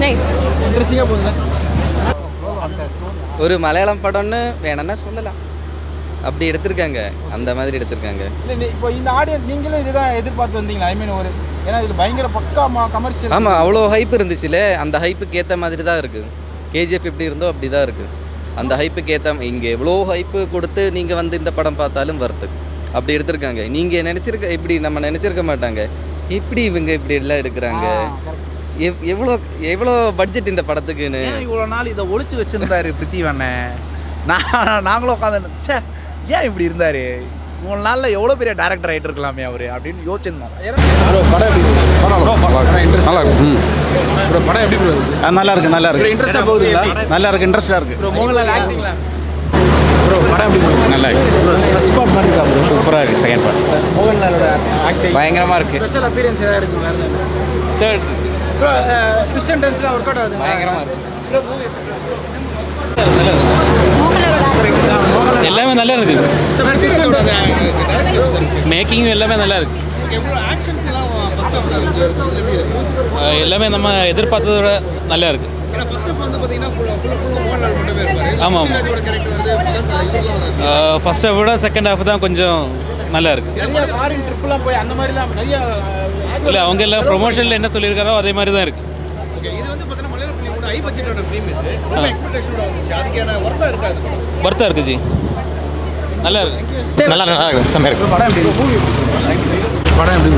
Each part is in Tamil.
நைஸ். இன்ட்ரெஸ்டிங்காக போகுதுல. ஒரு மலையாளம் படம்னு வேணும்னா சொல்லலாம். அப்படி எடுத்திருக்காங்க, அந்த மாதிரி எடுத்திருக்காங்க. இல்லை இப்போ இந்த ஆடியன்ஸ் நீங்களும் இதுதான் எதிர்பார்த்து வந்தீங்களா? ஐ மீன் ஒரு ஏன்னா இது பயங்கர பக்கா கமர்ஷியல். ஆமாம், அவ்வளோ ஹைப் இருந்துச்சுல, அந்த ஹைப்புக்கு ஏற்ற மாதிரி தான் இருக்குது. கேஜிஎஃப் எப்படி இருந்தோ அப்படி தான் இருக்குது. அந்த ஹைப்புக்கு ஏற்ற இங்கே எவ்வளோ ஹைப்பு கொடுத்து நீங்கள் வந்து இந்த படம் பார்த்தாலும் வருது. அப்படி எடுத்திருக்காங்க. நீங்கள் இப்படி நம்ம நினச்சிருக்க மாட்டாங்க. எப்படி இவங்க இப்படி எல்லாம் எடுக்கிறாங்க, எவ்வளோ எவ்வளோ பட்ஜெட் இந்த படத்துக்குன்னு. இவ்வளோ நாள் இதை ஒழிச்சு வச்சுருந்தாரு பிருத்திவண்ணன். நாங்களும் உட்காந்து சே ஏன் இப்படி இருந்தார், இவ்வளோ நாளில் எவ்வளோ பெரிய டேரக்டர் ஆகிட்டு இருக்கலாமே அவர் அப்படின்னு யோசிச்சிருந்தோம். படம் எப்படி நல்லா இருக்கும். படம் எப்படி நல்லா இருக்கு, நல்லா இருக்கு, இன்ட்ரெஸ்டாக போகுது, நல்லா இருக்கு, இன்ட்ரெஸ்டாக இருக்கு. மோகன்லால் ஆக்டிங்ல படம் எப்படி நல்லா இருக்கு. ஃபர்ஸ்ட் பார்ட் மாதிரி இருக்கா? சூப்பராக இருக்குது. செகண்ட் பார்ட் மோகன்லாலோட ஆக்டிங் பயங்கரமாக இருக்குது. ஸ்பெஷல் அப்பியரன்ஸ் ஏதாவது இருக்குது வேறு? தேர்ட் ட்விஸ்ட் அண்ட் டர்ன்ஸ்லாம் ஒர்க் அவுட் ஆகுது. பயங்கரமாக இருக்குது. எல்லாமே நல்லா இருக்கு. மேக்கிங் எல்லாமே நல்லா இருக்கு. எல்லாமே நம்ம எதிர்பார்த்ததை விட நல்லா இருக்கு. ஆமாம், ஃபர்ஸ்ட் ஹாஃப் விட செகண்ட் ஹாஃப் தான் கொஞ்சம் நல்லா இருக்கு. இல்லை, அவங்க எல்லாம் ப்ரொமோஷனில் என்ன சொல்லியிருக்காரோ அதே மாதிரி தான் இருக்கு. ஒர்த்தாக இருக்கு ஜி, நல்லா இருக்கு. நல்லா இருக்கு, செம்மையாக இருக்கு. படம் எப்படி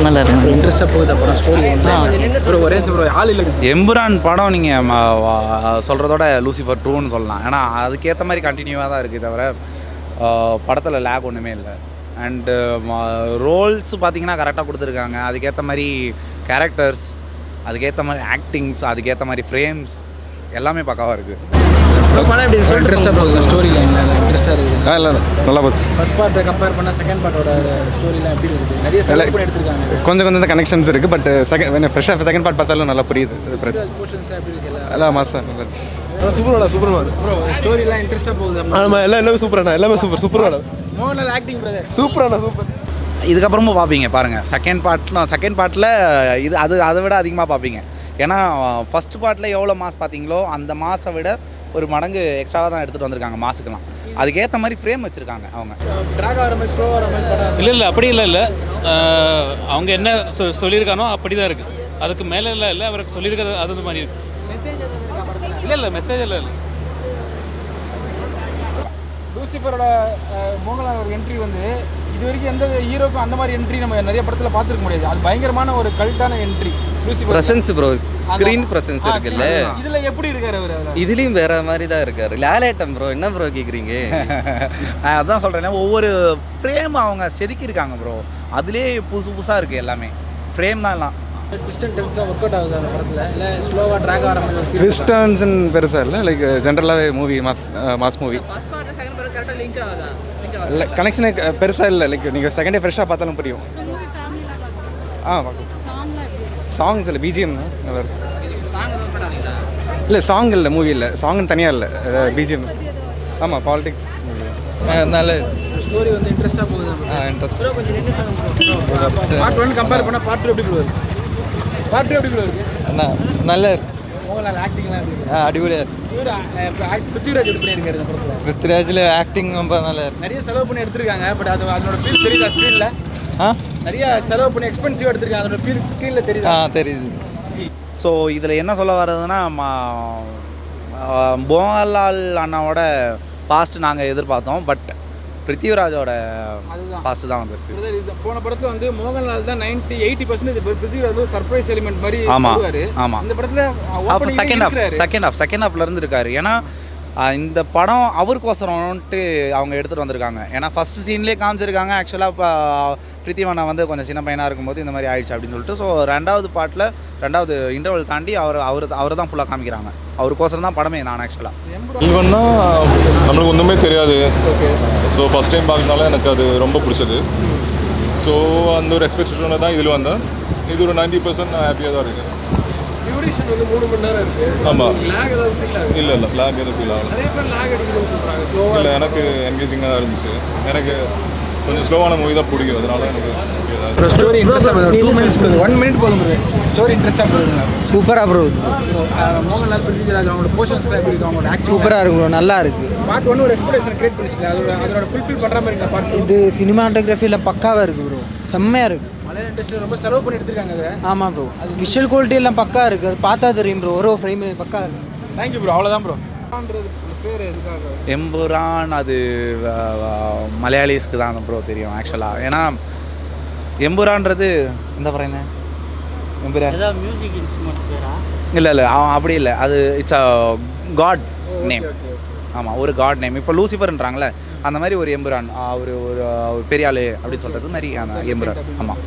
நல்லா இருக்கு. இன்ட்ரெஸ்டாக போகுது படம். ஸ்டோரி ஒரே ஆள் இல்லை. எம்புரான் படம் நீங்கள் சொல்கிறதோட லூசிஃபர் 2ன்னு சொல்லலாம். ஏன்னா அதுக்கேற்ற மாதிரி கண்டினியூவாக தான் இருக்குது, தவிர படத்தில் லேக் ஒன்றுமே இல்லை. அண்டு ரோல்ஸ் பார்த்தீங்கன்னா கரெக்டாக கொடுத்துருக்காங்க. அதுக்கேற்ற மாதிரி கேரக்டர்ஸ், அதுக்கேற்ற மாதிரி ஆக்டிங்ஸ், அதுக்கேற்ற மாதிரி ஃப்ரேம்ஸ் எல்லாமே பக்காவாக இருக்குது. படம் எப்படி இன்ட்ரெஸ்டாக போகுது? ஸ்டோரி லைனில் இன்ட்ரெஸ்டாக இருக்குது. இல்லை நல்லா போச்சு. ஃபர்ஸ்ட் பார்ட்டை கம்பேர் பண்ணால் செகண்ட் பார்ட்டோட ஸ்டோரிலாம் எப்படி இருக்குது? நிறைய செலக்ட் பண்ணி எடுத்துருக்காங்க. கொஞ்சம் கொஞ்சம் கனெக்ஷன்ஸ் இருக்குது. பட் ஃப்ரெஷ்ஷாக செகண்ட் பார்ட் பார்த்தாலும் நல்லா புரியுது. போர்ஷன்ஸ்லாம் எப்படி இருக்குது? எல்லாம் மாதம் நல்லா இருந்துச்சு. சூப்பரான ப்ரோ ஸ்டோரிலாம் இன்ட்ரெஸ்டாக போகுது. ஆமாம், எல்லாமே சூப்பரான, எல்லாமே சூப்பரான. Mohanlal acting brother super. இதுக்கப்புறமும் பார்ப்பீங்க பாருங்கள். செகண்ட் பார்ட்டில் இது அதை விட அதிகமாக பார்ப்பீங்க. ஏன்னா ஃபஸ்ட் பார்ட்டில் எவ்வளோ மாஸ் பார்த்தீங்களோ அந்த மாஸை விட ஒரு மடங்கு எக்ஸ்ட்ராவாக தான் எடுத்துகிட்டு வந்திருக்காங்க மாஸுக்கெல்லாம். அதுக்கேற்ற மாதிரி ஃப்ரேம் வச்சுருக்காங்க அவங்க. ட்ராக் ஆகிற மாதிரி ஸ்லோவாக ஆகிற மாதிரி படம் இல்லை அப்படி இல்லை. அவங்க என்ன சொல்லியிருக்கானோ அப்படி தான் இருக்குது. அதுக்கு மேலே இல்லை அவருக்கு சொல்லியிருக்கிறது அது மாதிரி இருக்குது. இல்லை மெசேஜ் இல்லை. லூசிஃபரோட மோகன்லால் ஒரு என்ட்ரி வந்து இது வரைக்கும் எந்த ஹீரோக்கும் அந்த மாதிரி என்ட்ரி நம்ம நிறைய படத்தில் பார்த்துருக்க முடியாது. அது பயங்கரமான ஒரு கல்ட்டான entry. Presence bro, screen presence இருக்குல்ல, இதுல எப்படி இருக்காரு அவர்? இதுலேயும் வேற மாதிரி தான் இருக்காரு. லேலேட்டம் ப்ரோ, என்ன ப்ரோ கேட்குறீங்க? அதான் சொல்கிறேன், ஒவ்வொரு ஃப்ரேம் அவங்க செதுக்கியிருக்காங்க ப்ரோ. அதுலேயே புதுசாக இருக்குது எல்லாமே. ஃப்ரேம் தான் எல்லாம். ட்விஸ்ட் அண்ட் டர்ன்ஸ்லாம் ஒர்க் அவுட் ஆகுது அந்த படத்தில். இல்லை ஸ்லோவாக ட்ராக் ஆகிற மாதிரி ட்விஸ்ட் டர்ன்ஸ்ன்னு பெருசாக இல்லை. லைக் ஜென்ரலாகவே movie mass movie. First part second part கரெக்டாக லிங்க் ஆகுதா? இல்லை கனெக்ஷனே பெருசாக இல்லை. லைக் நீங்கள் செகண்டே ஃப்ரெஷ்ஷாக பார்த்தாலும் புரியும். சாங்ஸ் இல்லை, பிஜிஎம் நல்லா இருக்கு. இல்லை சாங் இல்லை, மூவி இல்லை, சாங்னு தனியாக இல்லை, பிஜிஎம். ஆமாம், பாலிடிக்ஸ் நல்ல ஸ்டோரி வந்து இன்ட்ரெஸ்டாக போகுது. இன்ட்ரெஸ்ட். பார்ட் 1 கம்பேர் பண்ணால் பார்ட் 2 எப்படி போகுது? பார்ட் 2 எப்படி போகுது? நல்ல மோகன்லால் ஆக்டிங்லாம் இருக்குது. அடிப்படையாக இருக்கு. பிருத்திவிராஜ் எப்படி பண்ணியிருக்காரு இந்த படத்தில்? பிருத்திராஜில் ஆக்டிங் ரொம்ப நல்லா இருக்கு. நிறைய செலவு பண்ணி எடுத்திருக்காங்க. பட் அதோட ஃபீல் தெரியுதா ஸ்க்ரீனில்? நிறைய செலவு பண்ணி எக்ஸ்பென்சிவாக எடுத்திருக்காங்க. அதோட ஃபீல் ஸ்க்ரீனில் தெரியுதா? தெரியுது. ஸோ இதில் என்ன சொல்ல வர்றதுன்னா, மோகன்லால் அண்ணாவோட பாஸ்ட் நாங்கள் எதிர்பார்த்தோம். பட் பிருத்திவிராஜோட பாஸ்ட் தான் வந்துருக்கு. போன படத்தில் வந்து மோகன்லால் தான் 80% பிருத்திவிராஜ் ஒரு சர்ப்ரைஸ் எலிமெண்ட் மாதிரி. ஆமாம். இந்த படத்தில் செகண்ட் ஹாஃப்லேருந்து இருக்காரு. ஏன்னா இந்த படம் அவருக்கோசரம்ன்ட்டு அவங்க எடுத்துகிட்டு வந்திருக்காங்க. ஏன்னா ஃபஸ்ட் சீன்லேயே காமிச்சிருக்காங்க. ஆக்சுவலாக இப்போ பிருத்திவண்ணா வந்து கொஞ்சம் சின்ன பையனாக இருக்கும்போது இந்த மாதிரி ஆயிடுச்சு அப்படின்னு சொல்லிட்டு. ஸோ ரெண்டாவது இன்டர்வல் தாண்டி அவர் தான் ஃபுல்லாக காமிக்கிறாங்க. அவருக்கோசரம் தான் படமே. நான் ஆக்சுவலாக ஈவன்னா நம்மளுக்கு ஒன்றுமே தெரியாது. ஸோ ஃபஸ்ட் டைம் பார்க்கறதுனால எனக்கு அது ரொம்ப பிடிச்சது. ஸோ அந்த ஒரு எக்ஸ்பெக்டேஷனோட தான் இதில் வந்தேன். இது ஒரு 90% நான் ஹாப்பியாக தான் இருக்கேன். டியூரேஷன் வந்து 3 மணி நேரம் இருக்குது. ஆமாம். லேக் ஏதாவது ஃபீல் ஆகுது? இல்லை லேக் எதுவும் ஃபீல் ஆகல. நிறைய பேர் லேக் அடிக்கணும்னு சொல்கிறாங்க. ஸ்லோவாக இல்லை, எனக்கு என்கேஜிங்காக தான் இருந்துச்சு. எனக்கு கொஞ்சம் ஸ்லோவான மூவி தான் பிடிக்கும், அதனால எனக்கு ஏதாவது ப்ரோ ஸ்டோரி இன்ட்ரெஸ்ட்டாக 2 மினிட்ஸ் போகுது, 1 மினிட் போதும் ப்ரோ. ஸ்டோரி இன்ட்ரெஸ்ட்டாக போகுதுங்க. சூப்பராக ப்ரோ. மோகன்லால், பிருத்திவிராஜ் அவங்களோட போர்ஷன்ஸ்லாம் எப்படி இருக்கு, அவங்களோட ஆக்டிங் சூப்பராக இருக்கு ப்ரோ, நல்லா இருக்குது. பார்ட் 1 ஒரு எக்ஸ்பெக்டேஷன் கிரியேட் பண்ணிச்சு, அதோட ஃபுல்ஃபில் பண்ணுற மாதிரி இருக்கா பார்ட் 2? இது சினிமாட்டோகிராஃபியில் பக்காவாக இருக்குது ப்ரோ, செம்மையாக இருக்குது. மலையாள இண்டஸ்ட்ரி ரொம்ப செலவு பண்ணி எடுத்துருக்காங்க அதை. ஆமாம் ப்ரோ, அது விஷுவல் குவாலிட்டி எல்லாம் பக்கா இருக்குது, அது பார்த்தா தெரியும் ப்ரோ, ஒரு ஃப்ரேம் பக்கா இருக்குது. தேங்க்யூ ப்ரோ, அவ்வளோதான் ப்ரோ. பேர் எதுக்காக? எம்புரான் அது மலையாளிஸ்க்கு தான் ப்ரோ தெரியும் ஆக்சுவலாக. ஏன்னா எம்புரான்றது இந்த படம் என்ன எம்புரான் மியூசிக் இன்ஸ்ட்ருமெண்ட் பேரா? இல்லை அவன் அப்படி இல்லை, அது இட்ஸ் அ காட் நேம். ஆமாம், ஒரு காட் நேம். இப்போ லூசிஃபர்ன்றாங்களே அந்த மாதிரி ஒரு எம்புரான், ஒரு பெரிய ஆள் அப்படின்னு சொல்கிறது மாதிரி அந்த எம்புரான். ஆமாம்.